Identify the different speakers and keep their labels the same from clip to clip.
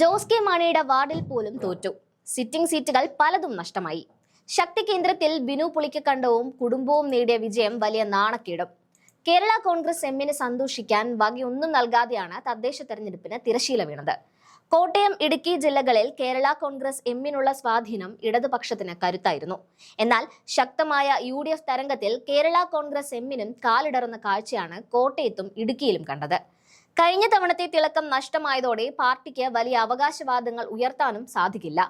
Speaker 1: Jose K മാണിയുടെ വാർഡിൽ പോലും തോറ്റു. സിറ്റിംഗ് സീറ്റുകൾ പലതും നഷ്ടമായി. ശക്തി കേന്ദ്രത്തിൽ ബിനു പുളിക്കക്കണ്ടവും കുടുംബവും നേടിയ വിജയം വലിയ നാണക്കേടും. കേരള കോൺഗ്രസ് എമ്മിന് സന്തോഷിക്കാൻ വകയൊന്നും നൽകാതെയാണ് തദ്ദേശ തെരഞ്ഞെടുപ്പിന് തിരശീല വീണത്. കോട്ടയം, ഇടുക്കി ജില്ലകളിൽ കേരള കോൺഗ്രസ് എമ്മിനുള്ള സ്വാധീനം ഇടതുപക്ഷത്തിന് കരുത്തായിരുന്നു. എന്നാൽ ശക്തമായ UDF തരംഗത്തിൽ കേരള കോൺഗ്രസ് എമ്മിനും കാലിടറുന്ന കാഴ്ചയാണ് കോട്ടയത്തും ഇടുക്കിയിലും കണ്ടത്. കഴിഞ്ഞ തവണത്തെ തിളക്കം നഷ്ടമായതോടെ പാർട്ടിക്ക് വലിയ അവകാശവാദങ്ങൾ ഉയർത്താനും സാധിക്കില്ല.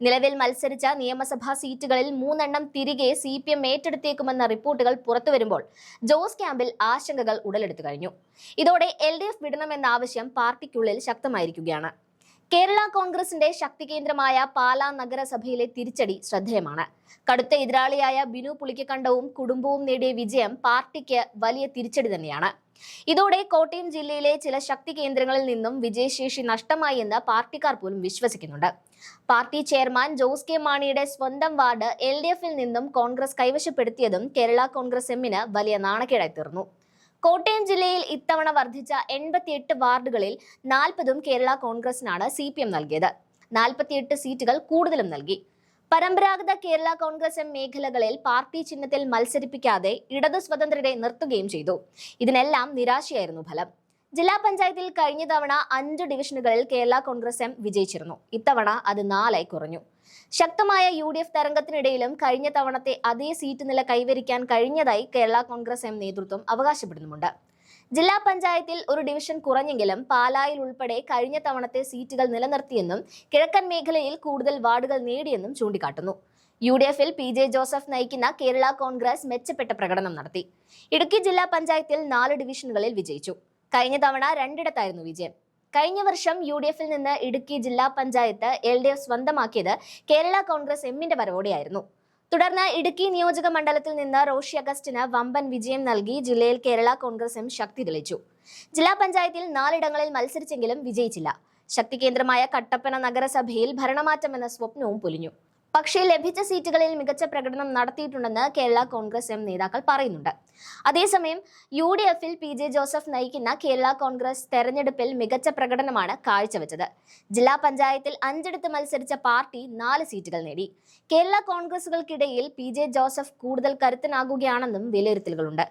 Speaker 1: നിലവിൽ മത്സരിച്ച നിയമസഭാ സീറ്റുകളിൽ 3 തിരികെ CPM ഏറ്റെടുത്തേക്കുമെന്ന റിപ്പോർട്ടുകൾ പുറത്തുവരുമ്പോൾ ജോസ് ക്യാമ്പിൽ ആശങ്കകൾ ഉടലെടുത്തു കഴിഞ്ഞു. ഇതോടെ LDF വിടണമെന്ന ആവശ്യം പാർട്ടിക്കുള്ളിൽ ശക്തമായിരിക്കുകയാണ്. കേരള കോൺഗ്രസിന്റെ ശക്തി കേന്ദ്രമായ പാലാ നഗരസഭയിലെ തിരിച്ചടി ശ്രദ്ധേയമാണ്. കടുത്ത എതിരാളിയായ ബിനു പുളിക്കക്കണ്ടവും കുടുംബവും നേടിയ വിജയം പാർട്ടിക്ക് വലിയ തിരിച്ചടി തന്നെയാണ്. ഇതോടെ കോട്ടയം ജില്ലയിലെ ചില ശക്തി കേന്ദ്രങ്ങളിൽ നിന്നും വിജയശേഷി നഷ്ടമായി എന്ന് പാർട്ടിക്കാർ പോലും വിശ്വസിക്കുന്നുണ്ട്. പാർട്ടി ചെയർമാൻ ജോസ് കെ മാണിയുടെ സ്വന്തം വാർഡ് LDFിൽ നിന്നും കോൺഗ്രസ് കൈവശപ്പെടുത്തിയതും കേരള കോൺഗ്രസ് എമ്മിന് വലിയ നാണക്കേടായി തീർന്നു. കോട്ടയം ജില്ലയിൽ ഇത്തവണ വർദ്ധിച്ച 88 വാർഡുകളിൽ 40ഉം കേരള കോൺഗ്രസിനാണ് CPM നൽകിയത്. 48 സീറ്റുകൾ കൂടുതലും നൽകി. പരമ്പരാഗത കേരള കോൺഗ്രസ് എം മേഖലകളിൽ പാർട്ടി ചിഹ്നത്തിൽ മത്സരിപ്പിക്കാതെ ഇടതു സ്വതന്ത്രരെ നിർത്തുകയും ചെയ്തു. ഇതിനെല്ലാം നിരാശയായിരുന്നു ഫലം. ജില്ലാ പഞ്ചായത്തിൽ കഴിഞ്ഞ തവണ 5 ഡിവിഷനുകളിൽ കേരള കോൺഗ്രസ് എം വിജയിച്ചിരുന്നു. ഇത്തവണ അത് 4ആയി കുറഞ്ഞു. ശക്തമായ UDF തരംഗത്തിനിടയിലും കഴിഞ്ഞ തവണത്തെ അതേ സീറ്റ് നില കൈവരിക്കാൻ കഴിഞ്ഞതായി കേരള കോൺഗ്രസ് എം നേതൃത്വം അവകാശപ്പെടുന്നുമുണ്ട്. ജില്ലാ പഞ്ചായത്തിൽ ഒരു ഡിവിഷൻ കുറഞ്ഞെങ്കിലും പാലായിൽ ഉൾപ്പെടെ കഴിഞ്ഞ തവണത്തെ സീറ്റുകൾ നിലനിർത്തിയെന്നും കിഴക്കൻ മേഖലയിൽ കൂടുതൽ വാർഡുകൾ നേടിയെന്നും ചൂണ്ടിക്കാട്ടുന്നു. UDFിൽ PJ ജോസഫ് നയിക്കുന്ന കേരള കോൺഗ്രസ് മെച്ചപ്പെട്ട പ്രകടനം നടത്തി. ഇടുക്കി ജില്ലാ പഞ്ചായത്തിൽ 4 ഡിവിഷനുകളിൽ വിജയിച്ചു. കഴിഞ്ഞ തവണ 2ഇടത്തായിരുന്നു വിജയം. കഴിഞ്ഞ വർഷം UDFിൽ നിന്ന് ഇടുക്കി ജില്ലാ പഞ്ചായത്ത് LDF സ്വന്തമാക്കിയത് കേരള കോൺഗ്രസ് എമ്മിന്റെ വരവോടെയായിരുന്നു. തുടർന്ന് ഇടുക്കി നിയോജക മണ്ഡലത്തിൽ നിന്ന് റോഷി അഗസ്റ്റിന് വമ്പൻ വിജയം നൽകി ജില്ലയിൽ കേരള കോൺഗ്രസ് എം ശക്തി തെളിയിച്ചു. ജില്ലാ പഞ്ചായത്തിൽ 4 ഇടങ്ങളിൽ മത്സരിച്ചെങ്കിലും വിജയിച്ചില്ല. ശക്തി കേന്ദ്രമായ കട്ടപ്പന നഗരസഭയിൽ ഭരണമാറ്റമെന്ന സ്വപ്നവും പൊലിഞ്ഞു. പക്ഷേ ലഭിച്ച സീറ്റുകളിൽ മികച്ച പ്രകടനം നടത്തിയിട്ടുണ്ടെന്ന് കേരള കോൺഗ്രസ് എം നേതാക്കൾ പറയുന്നുണ്ട്. അതേസമയം UDFിൽ PJ ജോസഫ് നയിക്കുന്ന കേരള കോൺഗ്രസ് തെരഞ്ഞെടുപ്പിൽ മികച്ച പ്രകടനമാണ് കാഴ്ചവെച്ചത്. ജില്ലാ പഞ്ചായത്തിൽ 5ഇടത്ത് മത്സരിച്ച പാർട്ടി 4 സീറ്റുകൾ നേടി. കേരള കോൺഗ്രസുകൾക്കിടയിൽ PJ ജോസഫ് കൂടുതൽ കരുത്തനാകുകയാണെന്നും വിലയിരുത്തലുകളുണ്ട്.